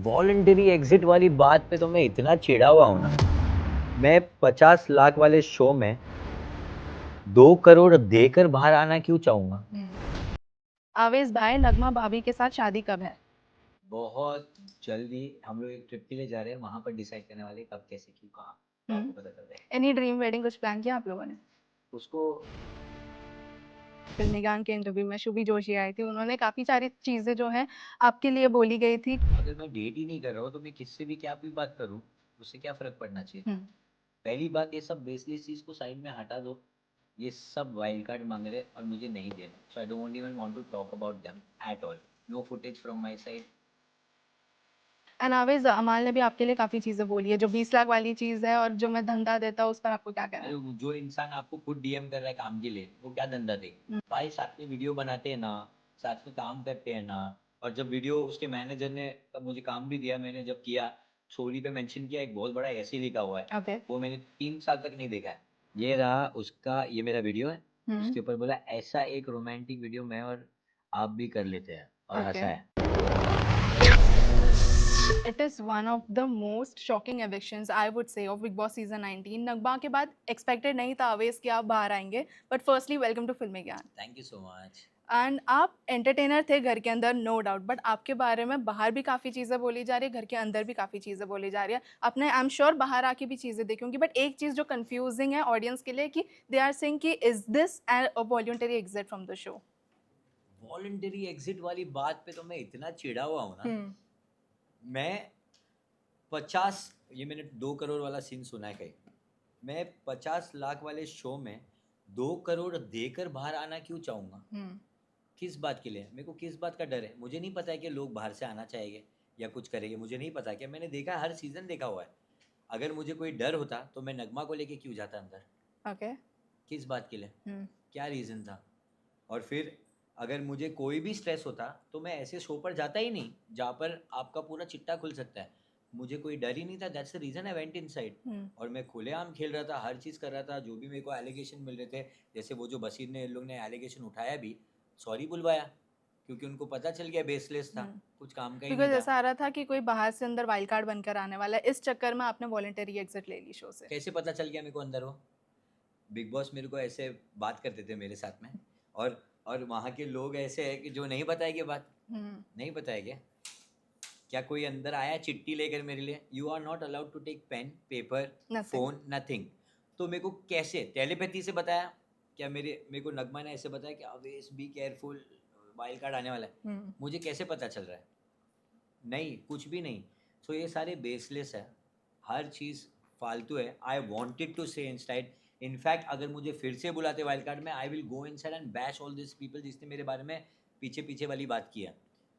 Voluntary exit वाली बात पे तो मैं इतना चिढ़ा हुआ हूँ ना। मैं 50 लाख वाले शो में 2 करोड़ देकर बाहर आना क्यों चाहूंगा? आवेज भाई, नगमा भाभी के साथ शादी कब है? बहुत जल्दी हम लोग एक ट्रिप के लिए जा रहे हैं, वहां पर डिसाइड करने वाले कब कैसे क्यों कहाँ, तो आपको पता चल जाएगा। एनी ड्रीम वेडिंग कुछ प्लान किया आप लोगों ने? उसको फिल्मीगान के इंटरव्यू में शुभी जोशी आई थी, उन्होंने काफी सारी चीजें जो है आपके लिए बोली गई थी। अगर मैं डेट ही नहीं कर रहा हूँ तो मैं किससे भी क्या भी बात करूँ, उससे क्या फर्क पड़ना चाहिए? पहली बात, ये सब बेसलेस चीज को साइड में हटा दो। ये सब वाइल्ड कार्ड मांग रहे और मुझे नहीं देना, so I don't even want to talk about them at all. No footage from my side. And Awez, Amaal ने भी आपके लिए काफी चीजें बोली है, जो 20 लाख वाली चीज है और जो मैं धंधा देता हूँ उस पर आपको क्या कहना अरे है? जो इंसान आपको खुद डीएम कर रहा है काम के लिए, वो क्या धंधा दे? भाई साथ में वीडियो बनाते हैं ना, साथ में काम करते हैं ना। और जब वीडियो उसके मैनेजर ने तब मुझे काम भी दिया, मैंने जब किया स्टोरी पे मेंशन किया एक बहुत बड़ा ऐसे लिखा हुआ है। ओके। वो मैंने 3 साल तक नहीं देखा है। ये रहा उसका, ये मेरा वीडियो है। उसके ऊपर बोला ऐसा एक रोमांटिक वीडियो मैं और आप भी कर लेते हैं, और ओके। हंसा है। It is one of the most shocking evictions I would say of Bigg Boss season 19. नगमा के बाद expected नहीं था अवेश कि आप बाहर आएंगे, but firstly welcome to फिल्मी ज्ञान। Thank you so much. And आप एंटरटेनर थे घर के अंदर, नो डाउट, बट आपके बारे में बाहर भी काफ़ी चीज़ें बोली जा रही है, घर के अंदर भी काफ़ी चीज़ें बोली जा रही है। आपने आई एम श्योर बाहर आके भी चीज़ें देखी होंगी, बट एक चीज़ जो कंफ्यूजिंग है ऑडियंस के लिए कि दे आर सेइंग कि is this a voluntary exit from the show? Voluntary exit वाली बात पे तो मैं इतना चिढ़ा हुआ हूँ ना। मैं 50, ये मैंने 2 करोड़ वाला सीन सुना है कहीं। मैं 50 लाख वाले शो में 2 करोड़ देकर बाहर आना क्यों चाहूँगा? किस बात के लिए? मेरे को किस बात का डर है? मुझे नहीं पता है कि लोग बाहर से आना चाहेंगे या कुछ करेंगे, मुझे नहीं पता। क्या मैंने देखा, हर सीजन देखा हुआ है। अगर मुझे कोई डर होता तो मैं नगमा को लेके क्यों जाता अंदर? ओके। किस बात के लिए? क्या रीज़न था? और फिर अगर मुझे कोई भी स्ट्रेस होता तो मैं ऐसे शो पर जाता ही नहीं जहाँ पर आपका पूरा चिट्टा खुल सकता है। मुझे कोई डर ही नहीं था, that's the reason I went inside. और मैं खुलेआम खेल रहा था, हर चीज़ कर रहा था। जो भी मेरे को एलिगेशन मिल रहे थे, जैसे वो जो बशीर ने, इन लोग ने एलिगेशन उठाया भी, सॉरी बुलवाया, क्योंकि उनको पता चल गया बेसलेस था, कुछ काम का ही नहीं बिकॉज था। ऐसा आ रहा था कि कोई बाहर से अंदर वाइल्ड कार्ड बनकर आने वाला है, इस चक्कर में आपने वॉलंटरी एग्जिट ले ली शो से। कैसे पता चल गया मेरे को अंदर? वो बिग बॉस मेरे को ऐसे बात करते थे मेरे साथ में, और वहाँ के लोग ऐसे हैं कि जो नहीं बताएंगे बात। नहीं बताएंगे। क्या कोई अंदर आया चिट्ठी लेकर मेरे लिए? You are not allowed to take pen paper Nothing. Phone nothing. तो मेरे को कैसे टेलीपैथी से बताया? क्या मेरे को नगमा ने ऐसे बताया कि Avesh be careful, wild card आने वाला है? मुझे कैसे पता चल रहा है? नहीं, कुछ भी नहीं। सो ये सारे बेसलेस है, हर चीज़ फालतू है। आई वॉन्टेड टू से इनसाइड, इनफैक्ट अगर मुझे फिर से बुलाते वाइल्ड कार्ड में, I will go inside and bash all this people जिसने मेरे बारे में पीछे पीछे वाली बात किया।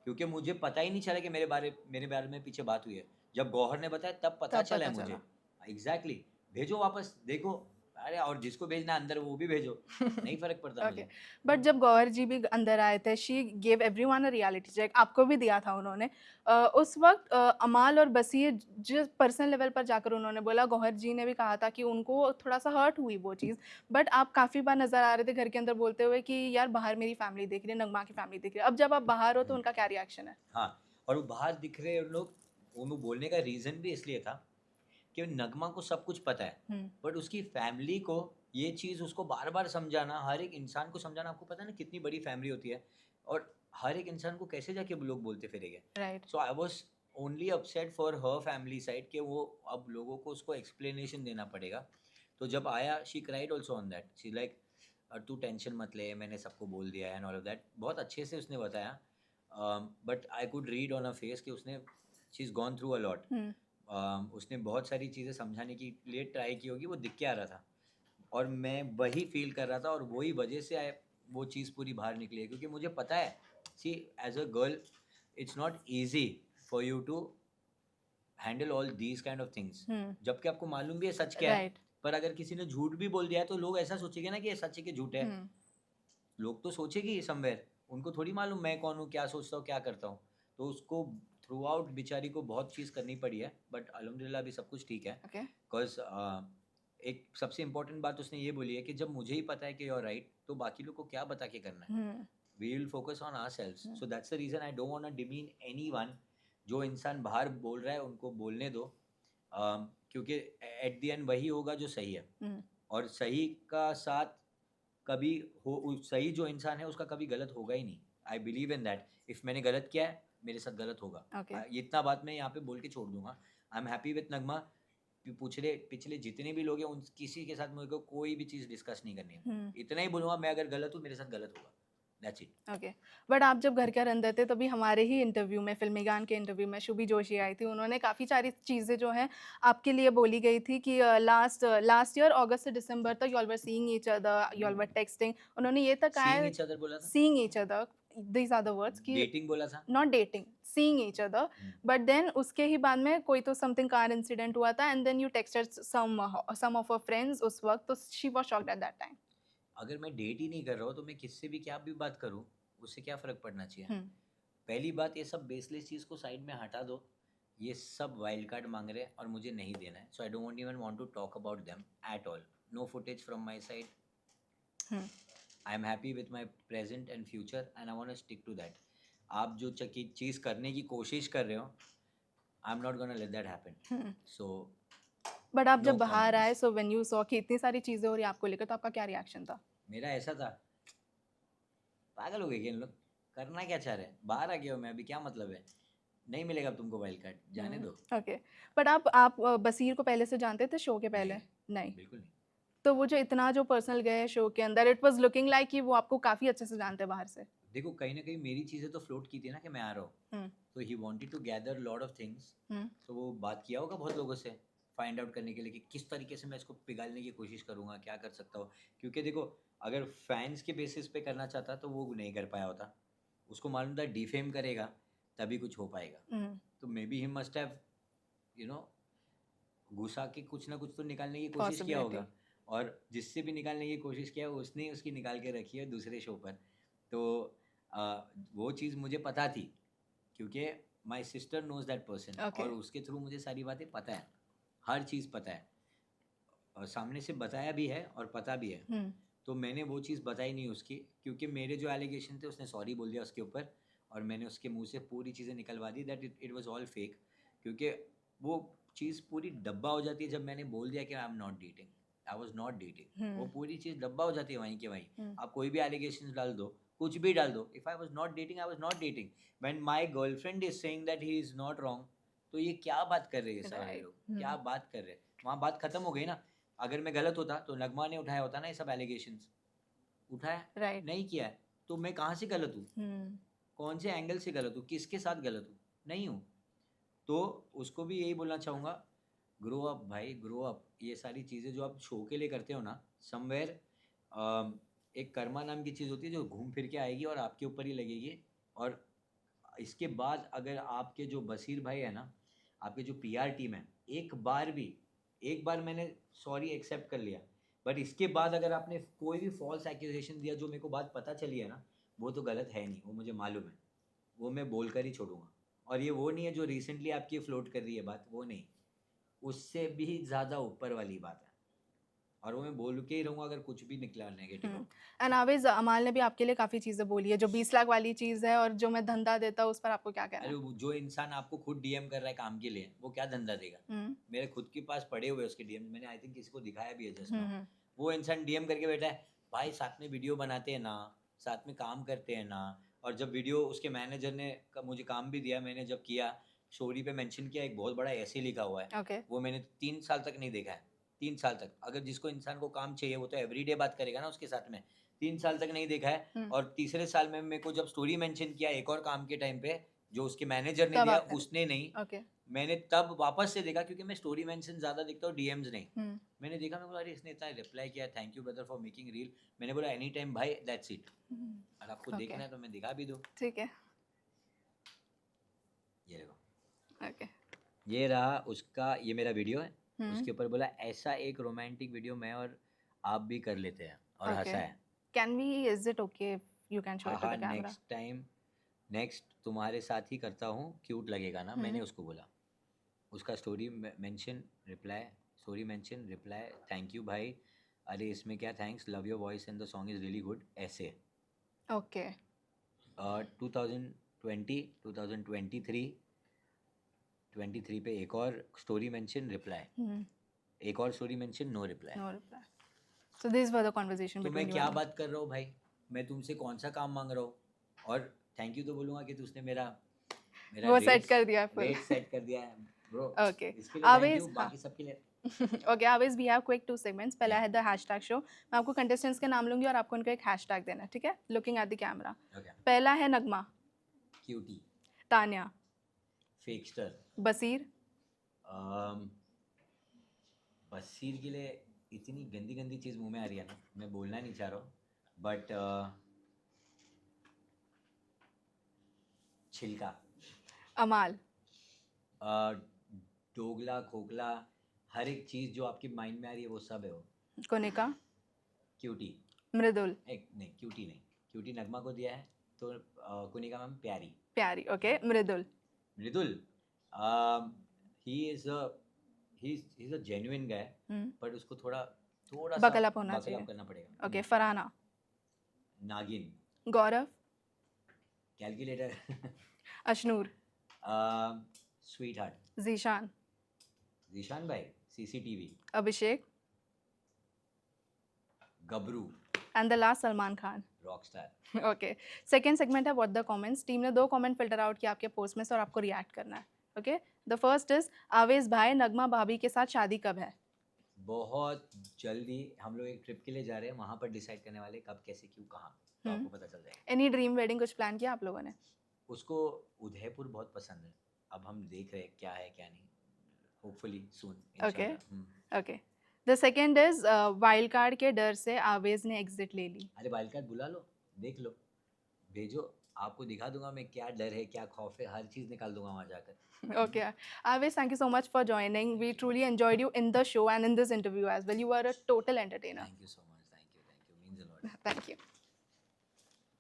क्योंकि मुझे पता ही नहीं चला कि मेरे बारे में पीछे बात हुई है। जब गौहर ने बताया तब पता चला है मुझे। एग्जैक्टली। भेजो वापस, देखो। अरे और जिसको भेजना अंदर वो भी भेजो, नहीं फर्क पड़ता ओके। मुझे। बट जब गौहर जी भी अंदर आए थे, she gave everyone a reality check, आपको भी दिया था उन्होंने। उस वक्त अमाल और बसीर जिस पर्सनल लेवल पर जाकर उन्होंने बोला, गौहर जी ने भी कहा था कि उनको थोड़ा सा हर्ट हुई वो चीज़, बट आप काफ़ी बार नज़र आ रहे थे घर के अंदर बोलते हुए कि यार बाहर मेरी फैमिली देख रही है, नगमा की फैमिली देख रही है। अब जब आप बाहर हो तो उनका क्या रिएक्शन है? हाँ, और वो बाहर दिख रहे उन लोग, उनको बोलने का रीज़न भी इसलिए था कि नगमा को सब कुछ पता है, बट उसकी फैमिली को ये चीज़ उसको बार बार समझाना, हर एक इंसान को समझाना। आपको पता है ना कितनी बड़ी फैमिली होती है, और हर एक इंसान को कैसे जाके लोग बोलते फिरेंगे। Right. So I was only upset for her family side कि वो अब लोगों को उसको एक्सप्लेनेशन देना पड़ेगा। तो जब आया, she cried also on that, she like तू टेंशन मत ले, मैंने सबको बोल दिया है एंड ऑल ऑफ दैट। बहुत अच्छे से उसने बताया, but I could read on a face कि उसने, she is gone through a lot. उसने बहुत सारी चीज़ें समझाने की लिए ट्राई की होगी, वो दिख के आ रहा था। और मैं वही फील कर रहा था, और वही वजह से वो चीज़ पूरी बाहर निकली है। क्योंकि मुझे पता है, see as a girl it's not easy for you to handle all these kind of things, जबकि आपको मालूम भी है सच क्या है। राइट। पर अगर किसी ने झूठ भी बोल दिया है तो लोग ऐसा सोचेंगे ना कि ये सच है कि झूठ है। लोग तो सोचेगी समवेयर, उनको थोड़ी मालूम मैं कौन हूँ, क्या सोचता हूँ, क्या करता हूँ। तो उसको थ्रू आउट बेचारी को बहुत चीज़ करनी पड़ी है, बट अल्हम्दुलिल्लाह अभी सब कुछ ठीक है। ओके। बिकॉज एक सबसे इम्पोर्टेंट बात उसने ये बोली है कि जब मुझे ही पता है कि यू आर राइट, तो बाकी लोग को क्या बता के करना है। We will focus on ourselves, so that's the reason I don't want to demean anyone जो इंसान बाहर बोल रहा है उनको बोलने दो, क्योंकि एट द एंड वही होगा जो सही है, और सही का साथ कभी सही जो इंसान है उसका कभी गलत होगा ही नहीं। I believe in that, if मैंने गलत किया है मेरे साथ गलत होगा। Okay. इतना बात मैं यहाँ पे बोल के छोड़ दूंगा। आई एम हैप्पी विथ नगमा। पिछले पिछले जितने भी लोग हैं उन किसी के साथ मुझे को कोई भी चीज़ डिस्कस नहीं करनी है। इतना ही बोलूँगा, मैं अगर गलत हूँ मेरे साथ गलत होगा, दैट्स इट। ओके, बट आप जब घर के अंदर थे तभी हमारे ही इंटरव्यू में, फिल्मीगान के इंटरव्यू में शुभी जोशी आई थी, उन्होंने काफ़ी सारी चीज़ें जो हैं आपके लिए बोली गई थी कि लास्ट ईयर अगस्त से दिसंबर तक you all were seeing each other, you all were texting, उन्होंने ये तक कहा सीइंग है, ईच अदर बोला था, seeing each other, these are the words कि डेटिंग बोला था। Not dating, seeing each other, but then उसके ही बाद में कोई तो समथिंग कार इंसिडेंट हुआ था and then you texted some of our friends उस वक्त, तो she was shocked at that time. अगर मैं डेट ही नहीं कर रहा हूँ तो मैं किससे भी क्या भी बात करूँ, उससे क्या फ़र्क पड़ना चाहिए। पहली बात, ये सब बेसलेस चीज़ को साइड में हटा दो। ये सब वाइल्ड कार्ड मांग रहे हैं और मुझे नहीं देना है, so I don't even want to talk about them at all. No footage from my side. I am happy with my present and future and I want to stick to that. आप जो चीज़ करने की कोशिश कर रहे हो, I am not gonna let that happen. So but आप नो जब बाहर आए, comments. So when you saw कि इतनी सारी चीज़ें हो रही हैं आपको लेकर, तो आपका क्या रिएक्शन था? मेरा ऐसा था, पागल हो गए क्या इन लोग, करना क्या चाह रहे हैं, बाहर आ गया हूँ मैं, अभी क्या मतलब है, नहीं मिलेगा तुमको वाइल्ड कार्ड, जाने दो। ओके, बट आप बसीर को पहले से जानते थे शो के पहले? नहीं। बिल्कुल नहीं। तो वो जो इतना जो पर्सनल गए शो के अंदर, इट वाज़ लुकिंग लाइक कि वो आपको काफ़ी अच्छे से जानते हैं बाहर से। देखो कहीं ना कहीं मेरी चीज़ें तो फ्लोट की थी ना कि मैं आ रहा हूँ, तो he wanted to gather lot of things. तो वो बात किया होगा बहुत लोगों से फाइंड आउट करने के लिए कि किस तरीके से मैं इसको पिघालने की कोशिश करूँगा, क्या कर सकता हूँ। क्योंकि देखो, अगर फैंस के बेसिस पे करना चाहता तो वो नहीं कर पाया होता, उसको मालूम था डिफेम करेगा तभी कुछ हो पाएगा। तो may be he must have you know घुसा के कुछ ना कुछ तो निकालने की कोशिश किया Possibility. होगा, और जिससे भी निकालने की कोशिश किया उसने उसकी निकाल के रखी है दूसरे शो पर। तो वो चीज़ मुझे पता थी, क्योंकि my sister knows that person, Okay. और उसके थ्रू मुझे सारी बातें पता है, हर चीज़ पता है, और सामने से बताया भी है और पता भी है। तो मैंने वो चीज़ बताई नहीं उसकी, क्योंकि मेरे जो एलिगेशन थे उसने सॉरी बोल दिया उसके ऊपर, और मैंने उसके मुंह से पूरी चीज़ें निकलवा दी that it was all fake. क्योंकि वो चीज़ पूरी डब्बा हो जाती है जब मैंने बोल दिया कि आई am not dating, I was not dating, वो पूरी चीज़ डब्बा हो जाती है वहीं के वहीं। आप कोई भी एलिगेशन डाल दो, कुछ भी डाल दो, if I was not dating I was not dating. When my girlfriend is saying that he is not wrong, तो ये क्या बात कर रहे हैं सारे Right. लोग, क्या बात कर रहे हैं, वहाँ बात खत्म हो गई ना। अगर मैं गलत होता तो नगमा ने उठाया होता ना ये सब एलिगेशंस, उठाया Right. नहीं किया है, तो मैं कहाँ से गलत हूँ, कौन से एंगल से गलत हूँ, किसके साथ गलत हूँ, नहीं हूँ। तो उसको भी यही बोलना चाहूँगा, ग्रो अप भाई, ग्रो अप। ये सारी चीज़ें जो आप शो के लिए करते हो ना, समवेयर एक कर्मा नाम की चीज़ होती है जो घूम फिर के आएगी और आपके ऊपर ही लगेगी। और इसके बाद अगर आपके जो बसीर भाई है ना, आपके जो पीआर टीम है, एक बार मैंने सॉरी एक्सेप्ट कर लिया, बट इसके बाद अगर आपने कोई भी फॉल्स एक्यूजेशन दिया जो मेरे को बात पता चली है ना, वो तो गलत है नहीं, वो मुझे मालूम है, वो मैं बोल कर ही छोड़ूंगा। और ये वो नहीं है जो रिसेंटली आपकी फ्लोट कर रही है बात, वो नहीं, उससे भी ज़्यादा ऊपर वाली बात है, और वो मैं बोल के ही रहूँगा अगर कुछ भी निकला नेगेटिव। एंड आवेज़, अमाल ने भी आपके लिए काफ़ी चीज़ें बोली है, जो 20 लाख वाली चीज़ है और जो मैं धंधा देता हूँ, उस पर आपको क्या कहना अरे है? जो इंसान आपको खुद डीएम कर रहा है काम के लिए, वो क्या धंधा देगा। मेरे खुद के पास पड़े हुए उसके डीएम, मैंने आई थिंक किसी को दिखाया भी है जस्ट नाउ। वो इंसान डीएम करके बैठा है, भाई साथ में वीडियो बनाते हैं ना, साथ में काम करते हैं ना। और जब वीडियो उसके मैनेजर ने मुझे काम भी दिया, मैंने जब किया, स्टोरी पे मेंशन किया, एक बहुत बड़ा ऐसे लिखा हुआ है, ओके। वो मैंने 3 साल तक नहीं देखा है। 3 साल तक, अगर जिसको इंसान को काम चाहिए वो तो एवरीडे बात करेगा ना उसके साथ में। 3 साल तक नहीं देखा है, और तीसरे साल में मेरे को जब स्टोरी मेंशन किया एक और काम के टाइम पे, जो उसके मैनेजर ने तब दिया आपने उसने नहीं, ओके। मैंने तब वापस से देखा, क्योंकि मैं स्टोरी मेंशन ज़्यादा देखता हूँ, डीएम्स नहीं। मैंने देखा, मैं बोला अरे इसने इतना रिप्लाई किया, thank you brother for making reel. मैंने बोला एनी टाइम भाई, दैट्स इट, अगर आपको ओके, देखना है तो मैं दिखा भी दूँ। ठीक है। ये देखो, ओके। ये रहा उसका, ये मेरा वीडियो है, उसके ऊपर बोला ऐसा एक रोमांटिक वीडियो मैं और आप भी कर लेते हैं, और ओके। हंसा है। Can we, is it okay if you can show हाँ इट टू हाँ, the camera? Next time, next तुम्हारे साथ ही करता हूँ, क्यूट लगेगा ना, मैंने उसको बोला। उसका story mention reply, story mention reply, thank you भाई, अरे इसमें क्या thanks, love your voice and the song is really good, ऐसे। ओके। 2020, 2023 23 पे एक और स्टोरी मेंशन रिप्लाई, एक और story mention no reply. No reply. So this was the conversation तो मैं बिटवीन यू क्या एंड बात कर रहा हूँ भाई, मैं तुमसे कौन सा काम मांग रहा हूँ, और थैंक यू तो बोलूँगा कि तूने मेरा मेरा वो सेट रेट कर दिया फुल। रेट सेट कर दिया है ब्रो। ओके इसके लिए थैंक आवेज, यू, हाँ बाकी सबके लिए ओके आवेज वी हैव क्विक 2 सेगमेंट्स। पहला या है द हैशटैग शो। मैं आपको कंटेस्टेंट्स के नाम लूंगी और आपको उनका एक हैशटैग देना है, ठीक है? Looking at the camera. Okay. पहला है नगमा, क्यूटी, तान्या, फेकस्टर, बसीर, बसीर के लिए इतनी गंदी गंदी चीज़ मुंह में आ रही है ना, मैं बोलना नहीं चाह रहा हूँ, बट छिलका, अमाल, दोगला खोखला, हर एक चीज़ जो आपके माइंड में आ रही है वो सब है वो। कोनिका, क्यूटी, मृदुल, एक नहीं, क्यूटी नहीं, क्यूटी नगमा को दिया है, तो कुनिका मैम प्यारी। प्यारी, okay Mridul, Mridul, he is a genuine guy, but उसको थोड़ा थोड़ा सा बकल अप होना बकल चाहिए। अप करना पड़ेगा। Okay Farhana, Naagin, Gaurav, calculator, Ashnoor, sweetheart, Zeeshan, Zeeshan भाई, CCTV, Abhishek Gabru, and the last Salman Khan. Rock star. Okay second segment है व्हाट द कमेंट्स। टीम ने 2 कमेंट फिल्टर आउट किया आपके पोस्ट में से और आपको रिएक्ट करना है। ओके द फर्स्ट इज आवेज भाई नगमा भाभी के साथ शादी कब है? बहुत जल्दी हम लोग एक ट्रिप के लिए जा रहे हैं, वहाँ पर डिसाइड करने वाले कब कैसे क्यों कहाँ, तो आपको पता चल जाएगा। एनी ड्रीम वेडिंग कुछ प्लान किया आप लोगों ने? उसको उदयपुर बहुत पसंद है, अब हम देख रहे हैं क्या है क्या नहीं, होपफुली सून ओके इंशाल्लाह। Okay the second is wild card के डर से आवेज ने एग्जिट ले ली। अरे वाइल्ड कार्ड बुला लो, देख लो, भेजो, आपको दिखा दूंगा मैं क्या डर है क्या खौफ है, हर चीज़ निकाल दूंगा वहाँ जाकर। Okay, Aves, thank you so much for joining. We truly enjoyed you in the show and in this interview as well. You were a total entertainer. Thank you so much, thank you, means a lot. Thank you.